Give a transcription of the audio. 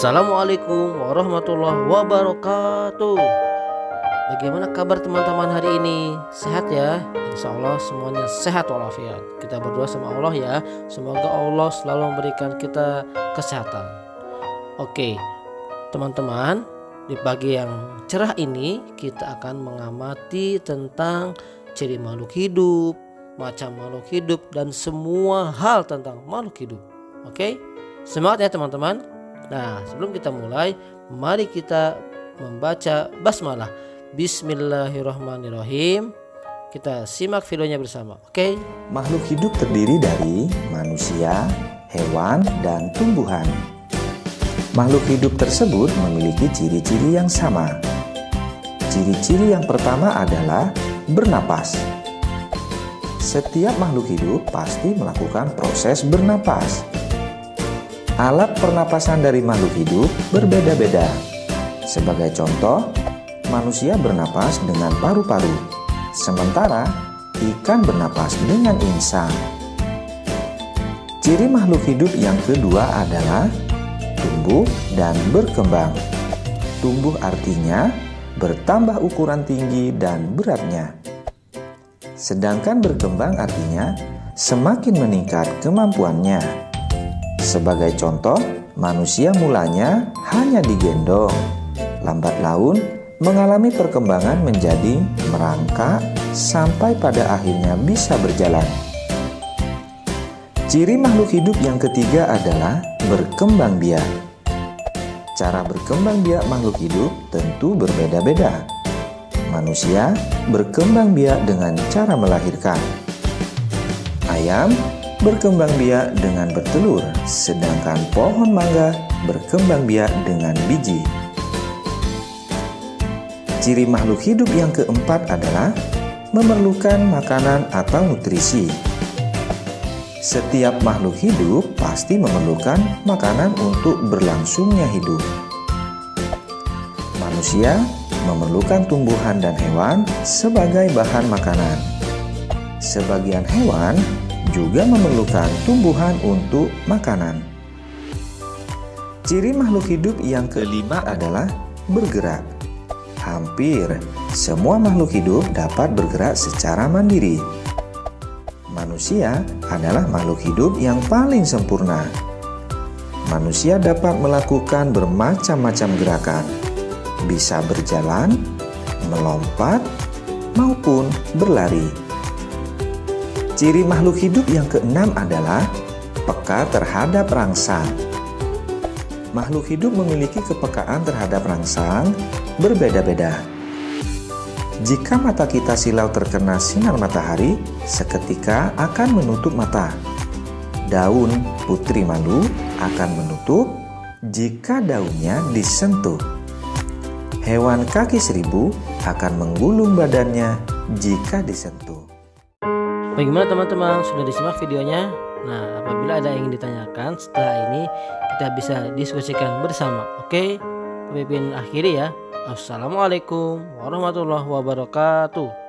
Assalamualaikum warahmatullahi wabarakatuh. Bagaimana kabar teman-teman hari ini? Sehat ya? Insya Allah semuanya sehat walafiat. Kita berdoa sama Allah ya, semoga Allah selalu memberikan kita kesehatan. Oke teman-teman, di pagi yang cerah ini kita akan mengamati tentang ciri makhluk hidup, macam makhluk hidup, dan semua hal tentang makhluk hidup. Oke, semangat ya teman-teman. Nah, sebelum kita mulai, mari kita membaca basmalah. Bismillahirrahmanirrahim. Kita simak videonya bersama. Oke. Makhluk hidup terdiri dari manusia, hewan, dan tumbuhan. Makhluk hidup tersebut memiliki ciri-ciri yang sama. Ciri-ciri yang pertama adalah bernapas. Setiap makhluk hidup pasti melakukan proses bernapas. Alat pernapasan dari makhluk hidup berbeda-beda. Sebagai contoh, manusia bernapas dengan paru-paru, sementara ikan bernapas dengan insang. Ciri makhluk hidup yang kedua adalah tumbuh dan berkembang. Tumbuh artinya bertambah ukuran tinggi dan beratnya. Sedangkan berkembang artinya semakin meningkat kemampuannya. Sebagai contoh, manusia mulanya hanya digendong. Lambat laun mengalami perkembangan menjadi merangkak sampai pada akhirnya bisa berjalan. Ciri makhluk hidup yang ketiga adalah berkembang biak. Cara berkembang biak makhluk hidup tentu berbeda-beda. Manusia berkembang biak dengan cara melahirkan. Ayam berkembang biak dengan bertelur, sedangkan pohon mangga berkembang biak dengan biji. Ciri makhluk hidup yang keempat adalah memerlukan makanan atau nutrisi. Setiap makhluk hidup pasti memerlukan makanan untuk berlangsungnya hidup. Manusia memerlukan tumbuhan dan hewan sebagai bahan makanan. Sebagian hewan juga memerlukan tumbuhan untuk makanan. Ciri makhluk hidup yang kelima adalah bergerak. Hampir semua makhluk hidup dapat bergerak secara mandiri. Manusia adalah makhluk hidup yang paling sempurna. Manusia dapat melakukan bermacam-macam gerakan, bisa berjalan, melompat, maupun berlari. Ciri makhluk hidup yang keenam adalah peka terhadap rangsang. Makhluk hidup memiliki kepekaan terhadap rangsang berbeda-beda. Jika mata kita silau terkena sinar matahari, seketika akan menutup mata. Daun putri malu akan menutup jika daunnya disentuh. Hewan kaki seribu akan menggulung badannya jika disentuh. Bagaimana teman-teman, sudah disimak videonya? Nah, apabila ada yang ingin ditanyakan setelah ini, kita bisa diskusikan bersama. Oke, pemimpin akhiri ya. Assalamualaikum warahmatullahi wabarakatuh.